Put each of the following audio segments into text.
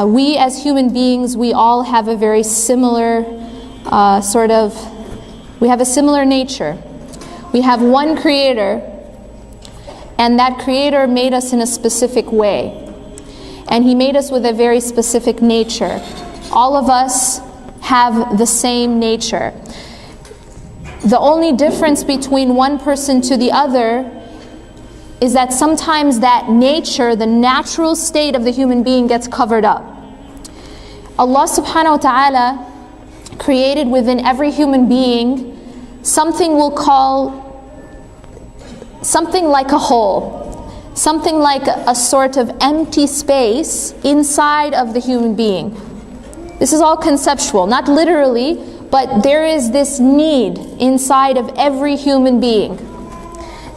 We as human beings, we all have a very similar we have a similar nature. We have one creator, and that creator made us in a specific way. And he made us with a very specific nature. All of us have the same nature. The only difference between one person to the other is that sometimes that nature, the natural state of the human being, gets covered up. Allah subhanahu wa ta'ala created within every human being something we'll call something like a hole, something like a sort of empty space inside of the human being. This is all conceptual, not literally, but there is this need inside of every human being.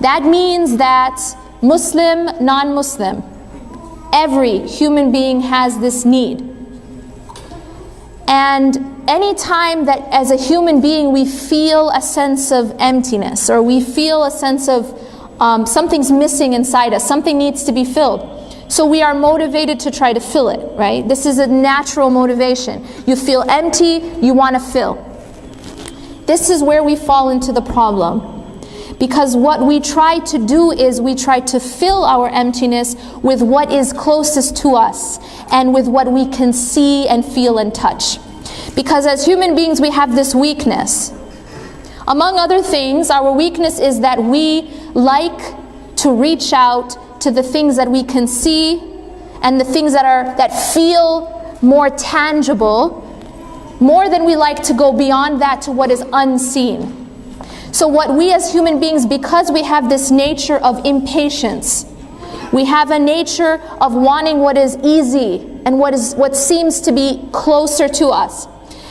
That means that Muslim, non-Muslim, every human being has this need. And any time that as a human being we feel a sense of emptiness, or we feel a sense of something's missing inside us, something needs to be filled, so we are motivated to try to fill it, right? This is a natural motivation. You feel empty, you want to fill. This is where we fall into the problem. Because what we try to do is we try to fill our emptiness with what is closest to us and with what we can see and feel and touch. Because as human beings we have this weakness. Among other things, our weakness is that we like to reach out to the things that we can see and the things that feel more tangible, more than we like to go beyond that to what is unseen. So what we as human beings, because we have this nature of impatience, we have a nature of wanting what is easy and what seems to be closer to us.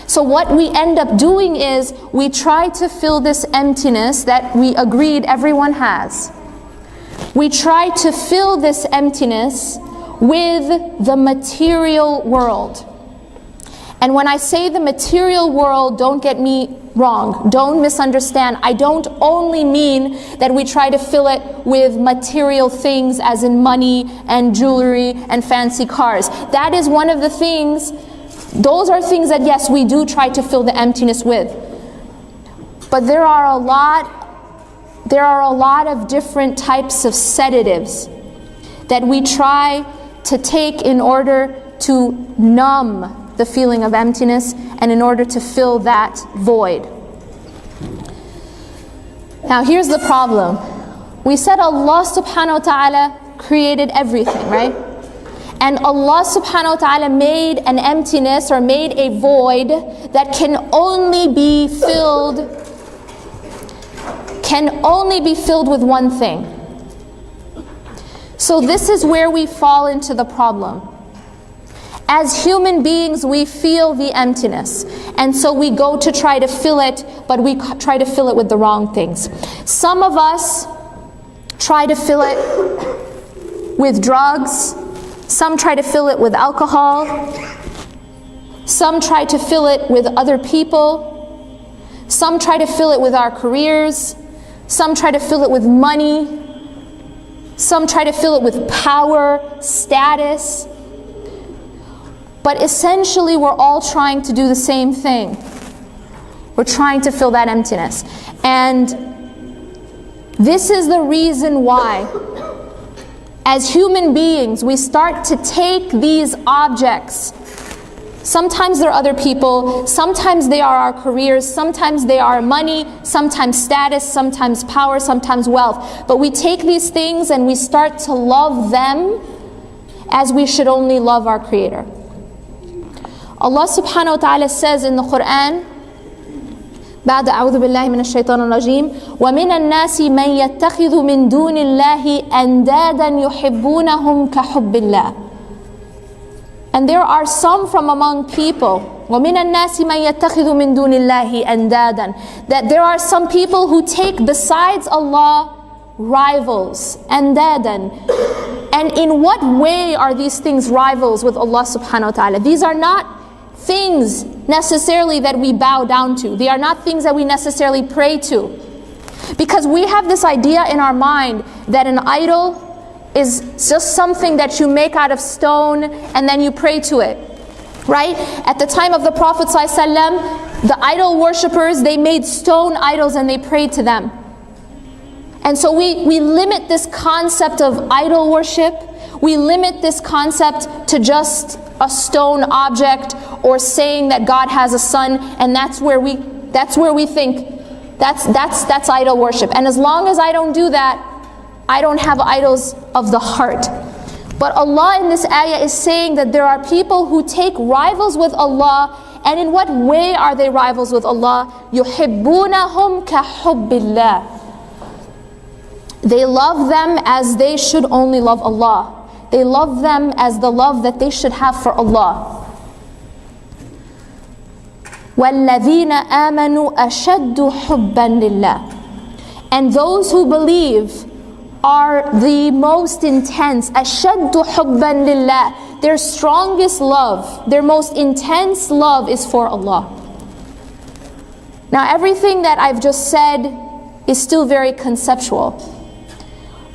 So what we end up doing is we try to fill this emptiness that we agreed everyone has. We try to fill this emptiness with the material world. And when I say the material world, don't get me wrong, don't misunderstand. I don't only mean that we try to fill it with material things as in money and jewelry and fancy cars. That is one of the things, those are things that yes, we do try to fill the emptiness with. But there are a lot of different types of sedatives that we try to take in order to numb the feeling of emptiness and in order to fill that void. Now here's the problem. We said Allah subhanahu wa ta'ala created everything, right? And Allah subhanahu wa ta'ala made an emptiness or made a void that can only be filled with one thing. So this is where we fall into the problem. As human beings, we feel the emptiness, and so we go to try to fill it, but we try to fill it with the wrong things. Some of us try to fill it with drugs, some try to fill it with alcohol, some try to fill it with other people, some try to fill it with our careers, some try to fill it with money, some try to fill it with power, status. But essentially we're all trying to do the same thing. We're trying to fill that emptiness. And this is the reason why, as human beings, we start to take these objects. Sometimes they're other people, sometimes they are our careers, sometimes they are money, sometimes status, sometimes power, sometimes wealth. But we take these things and we start to love them as we should only love our Creator. Allah subhanahu wa ta'ala says in the Quran, بعد أعوذ بالله من الشيطان الرجيم ومن الناس من يتخذ من دون الله أندادا يحبونهم كحب الله. And there are some from among people, ومن الناس من يتخذ من دون الله أندادا, that there are some people who take besides Allah rivals, andadan. And in what way are these things rivals with Allah subhanahu wa ta'ala? These are not things necessarily that we bow down to. They are not things that we necessarily pray to. Because we have this idea in our mind that an idol is just something that you make out of stone and then you pray to it, right? At the time of the Prophet ﷺ, the idol worshippers, they made stone idols and they prayed to them. And so we limit this concept of idol worship, we limit this concept to just a stone object or saying that God has a son, and that's where we think that's idol worship. And as long as I don't do that, I don't have idols of the heart. But Allah in this ayah is saying that there are people who take rivals with Allah. And in what way are they rivals with Allah? يُحِبُّونَهُمْ كَحُبِّ اللَّهِ. They love them as they should only love Allah. They love them as the love that they should have for Allah. وَالَّذِينَ آمَنُوا أَشَدُّ حُبًّا لِلَّهِ. And those who believe are the most intense. أَشَدُّ حُبًّا لِلَّهِ. Their strongest love, their most intense love is for Allah. Now everything that I've just said is still very conceptual.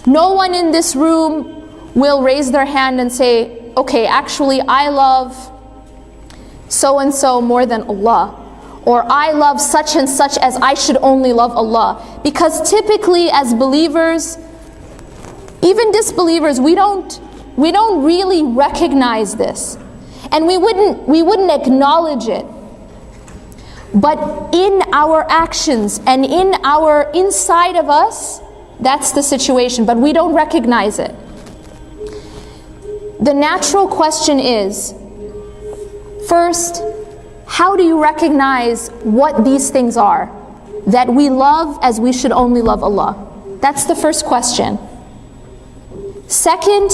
No one in this room will raise their hand and say, okay, actually I love so and so more than Allah, or I love such and such as I should only love Allah. Because typically as believers, even disbelievers, we don't really recognize this, and we wouldn't acknowledge it. But in our actions and in our inside of us, that's the situation, but we don't recognize it. The natural question is, first, how do you recognize what these things are that we love as we should only love Allah? That's the first question. Second,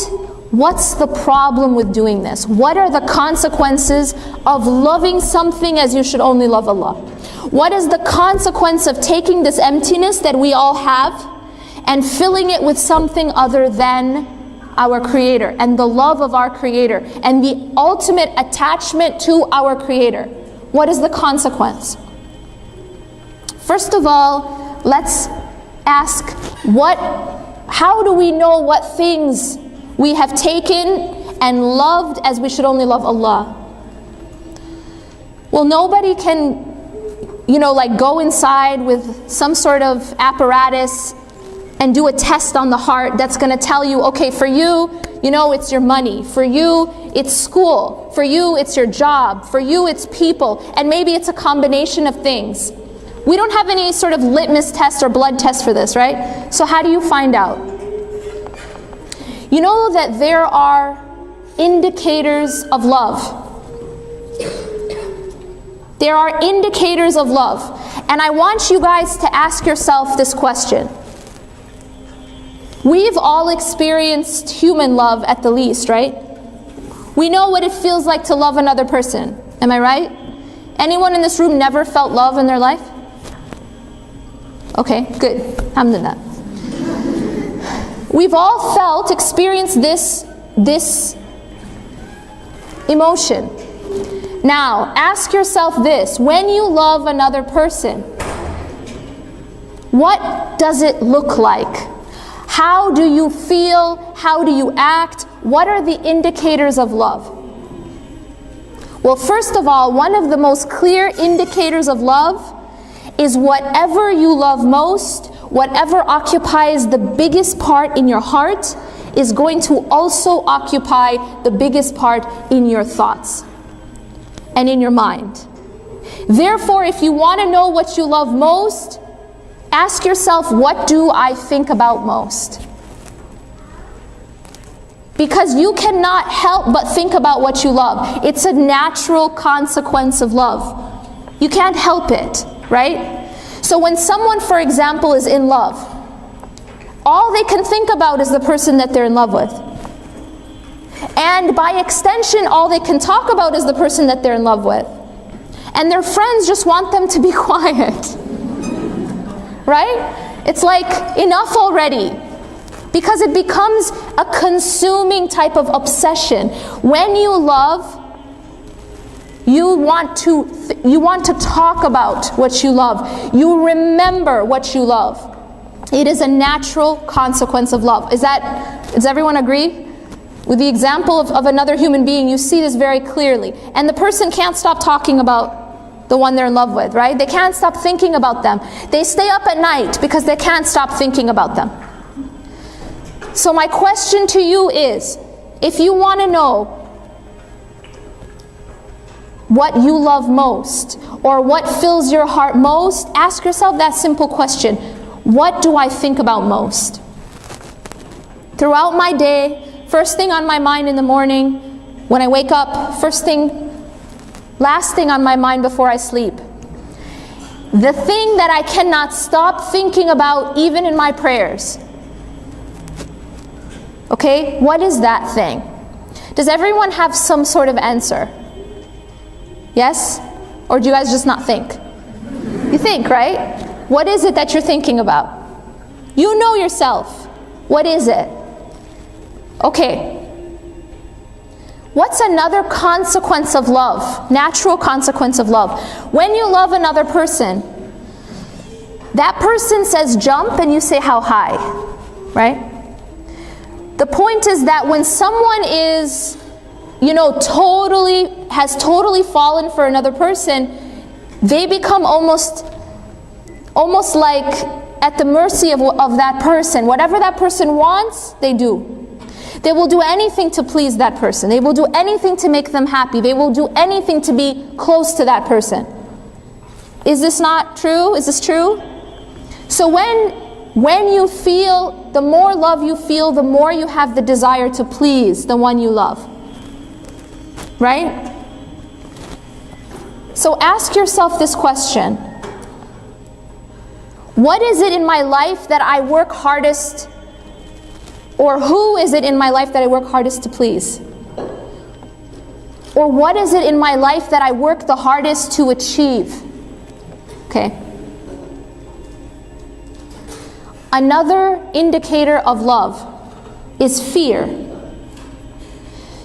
what's the problem with doing this? What are the consequences of loving something as you should only love Allah? What is the consequence of taking this emptiness that we all have and filling it with something other than our Creator and the love of our Creator and the ultimate attachment to our Creator? What is the consequence? First of all, let's ask, how do we know what things we have taken and loved as we should only love Allah? Well, nobody can, like go inside with some sort of apparatus and do a test on the heart that's going to tell you, okay, for you, it's your money. For you, it's school. For you, it's your job. For you, it's people. And maybe it's a combination of things. We don't have any sort of litmus test or blood test for this, right? So how do you find out? You know that there are indicators of love. There are indicators of love. And I want you guys to ask yourself this question. We've all experienced human love at the least, right? We know what it feels like to love another person. Am I right? Anyone in this room never felt love in their life? Okay, good. Alhamdulillah. We've all experienced this emotion. Now, ask yourself this. When you love another person, what does it look like? How do you feel? How do you act? What are the indicators of love? Well, first of all, one of the most clear indicators of love is whatever you love most, whatever occupies the biggest part in your heart, is going to also occupy the biggest part in your thoughts and in your mind. Therefore, if you want to know what you love most, ask yourself, what do I think about most? Because you cannot help but think about what you love. It's a natural consequence of love. You can't help it, right? So when someone, for example, is in love, all they can think about is the person that they're in love with. And by extension, all they can talk about is the person that they're in love with. And their friends just want them to be quiet. Right? It's like, enough already. Because it becomes a consuming type of obsession. When you love, you want to talk about what you love. You remember what you love. It is a natural consequence of love. Is that Does everyone agree? With the example of another human being, you see this very clearly. And the person can't stop talking about the one they're in love with, right? They can't stop thinking about them. They stay up at night because they can't stop thinking about them. So my question to you is, if you want to know what you love most, or what fills your heart most, ask yourself that simple question. What do I think about most? Throughout my day, first thing on my mind in the morning, when I wake up, first thing, last thing on my mind before I sleep. The thing that I cannot stop thinking about even in my prayers. Okay, what is that thing? Does everyone have some sort of answer? Yes? Or do you guys just not think? You think, right? What is it that you're thinking about? You know yourself. What is it? Okay. What's another consequence of love? Natural consequence of love. When you love another person, that person says jump and you say how high, right? The point is that when someone is, has totally fallen for another person, they become almost like at the mercy of that person. Whatever that person wants, they do. They will do anything to please that person. They will do anything to make them happy. They will do anything to be close to that person. Is this not true? Is this true? So when you feel, the more love you feel, the more you have the desire to please the one you love. Right? So ask yourself this question. What is it in my life that I work hardest, or who is it in my life that I work hardest to please? Or what is it in my life that I work the hardest to achieve? Okay. Another indicator of love is fear.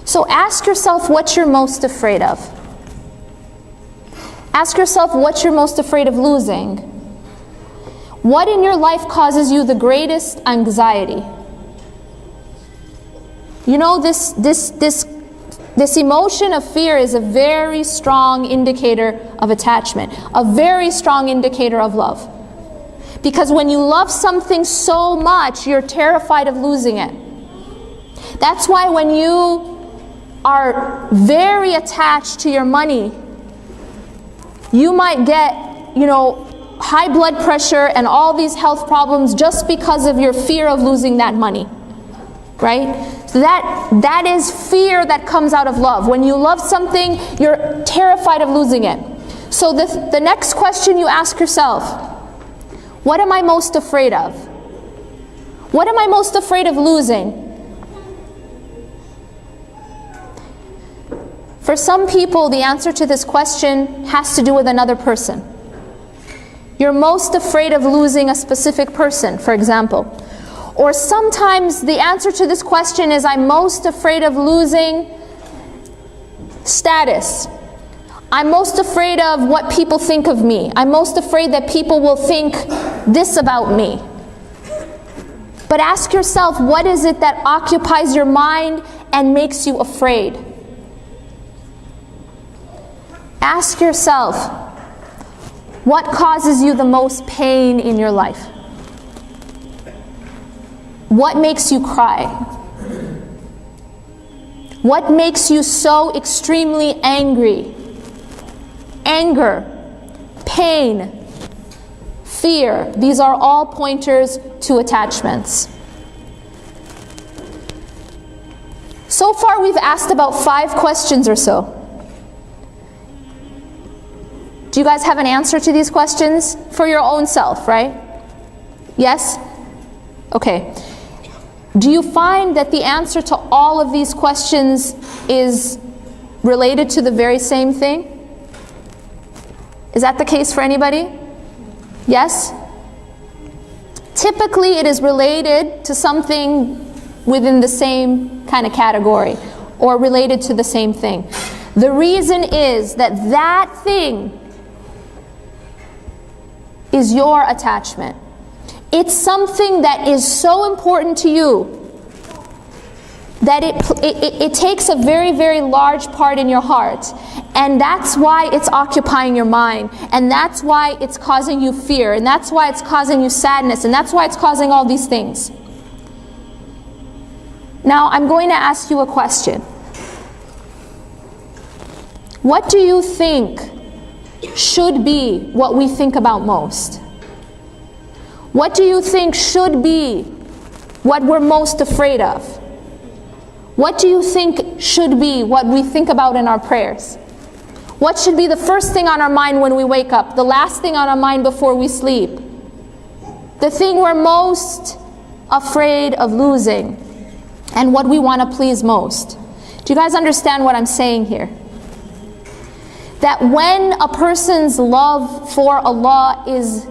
So ask yourself what you're most afraid of. Ask yourself what you're most afraid of losing. What in your life causes you the greatest anxiety? This emotion of fear is a very strong indicator of attachment, a very strong indicator of love. Because when you love something so much, you're terrified of losing it. That's why when you are very attached to your money, you might get, high blood pressure and all these health problems just because of your fear of losing that money. Right? So that is fear that comes out of love. When you love something, you're terrified of losing it. So the next question you ask yourself, what am I most afraid of? What am I most afraid of losing? For some people, the answer to this question has to do with another person. You're most afraid of losing a specific person, for example. Or sometimes the answer to this question is, I'm most afraid of losing status. I'm most afraid of what people think of me. I'm most afraid that people will think this about me. But ask yourself, what is it that occupies your mind and makes you afraid? Ask yourself, what causes you the most pain in your life? What makes you cry? What makes you so extremely angry? Anger, pain, fear, these are all pointers to attachments. So far we've asked about 5 questions or so. Do you guys have an answer to these questions for your own self, right? Yes? Okay. Do you find that the answer to all of these questions is related to the very same thing? Is that the case for anybody? Yes? Typically it is related to something within the same kind of category, or related to the same thing. The reason is that that thing is your attachment. It's something that is so important to you that it takes a very, very large part in your heart. And that's why it's occupying your mind. And that's why it's causing you fear. And that's why it's causing you sadness. And that's why it's causing all these things. Now, I'm going to ask you a question. What do you think should be what we think about most? What do you think should be what we're most afraid of? What do you think should be what we think about in our prayers? What should be the first thing on our mind when we wake up? The last thing on our mind before we sleep? The thing we're most afraid of losing, and what we want to please most. Do you guys understand what I'm saying here? That when a person's love for Allah is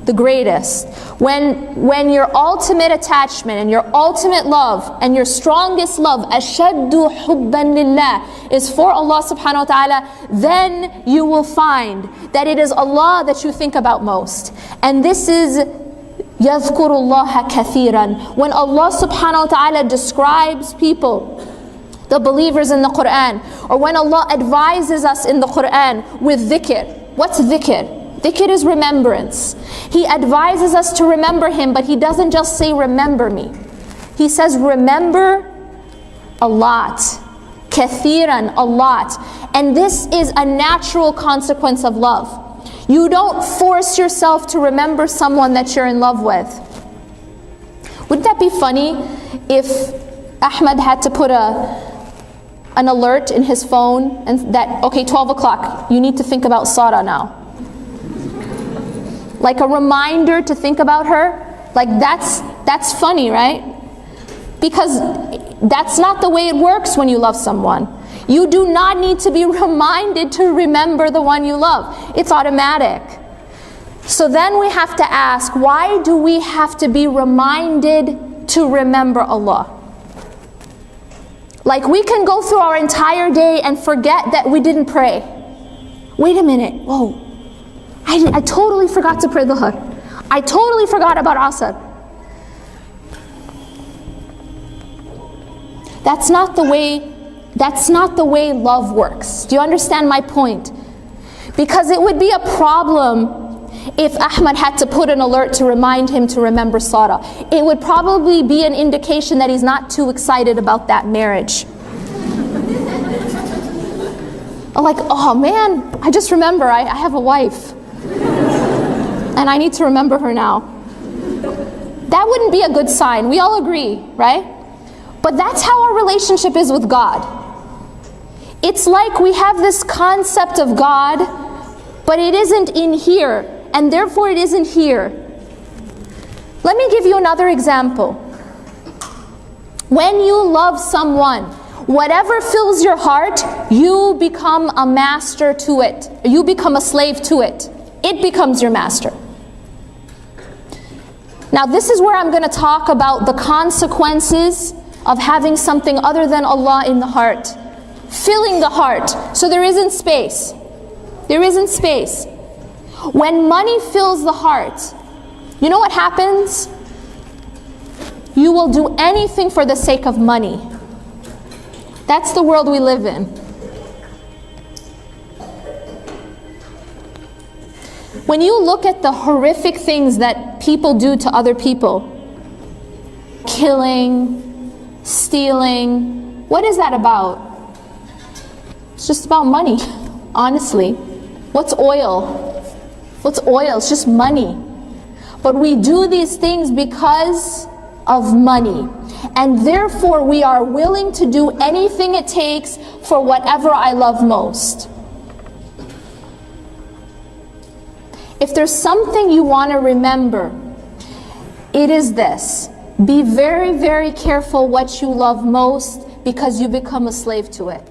the greatest, when your ultimate attachment and your ultimate love and your strongest love, ashaddu hubban lillah, is for Allah subhanahu wa ta'ala, then you will find that it is Allah that you think about most. And this is yadhkurullaha kathiran. When Allah subhanahu wa ta'ala describes people, the believers in the Quran, or when Allah advises us in the Quran with dhikr. What's dhikr? Dhikr is remembrance. He advises us to remember Him, but He doesn't just say remember me. He says remember a lot. Kathiran, a lot. And this is a natural consequence of love. You don't force yourself to remember someone that you're in love with. Wouldn't that be funny if Ahmed had to put an alert in his phone and that, okay, 12 o'clock, you need to think about Sarah now. Like a reminder to think about her. Like that's funny, right? Because that's not the way it works when you love someone. You do not need to be reminded to remember the one you love. It's automatic. So then we have to ask, why do we have to be reminded to remember Allah? Like we can go through our entire day and forget that we didn't pray. Wait a minute, whoa. I totally forgot to pray Dhuhr. I totally forgot about Asr. That's not the way love works. Do you understand my point? Because it would be a problem if Ahmed had to put an alert to remind him to remember Sarah. It would probably be an indication that he's not too excited about that marriage. Like, oh man, I just remember I have a wife. And I need to remember her now. That wouldn't be a good sign. We all agree, right? But that's how our relationship is with God. It's like we have this concept of God, but it isn't in here, and therefore it isn't here. Let me give you another example. When you love someone, whatever fills your heart, you become a master to it. You become a slave to it. It becomes your master. Now this is where I'm going to talk about the consequences of having something other than Allah in the heart. Filling the heart. So there isn't space. There isn't space. When money fills the heart, you know what happens? You will do anything for the sake of money. That's the world we live in. When you look at the horrific things that people do to other people, killing, stealing, what is that about? It's just about money, honestly. What's oil? What's oil? It's just money. But we do these things because of money. And therefore we are willing to do anything it takes for whatever I love most. If there's something you want to remember, it is this. Be very, very careful what you love most, because you become a slave to it.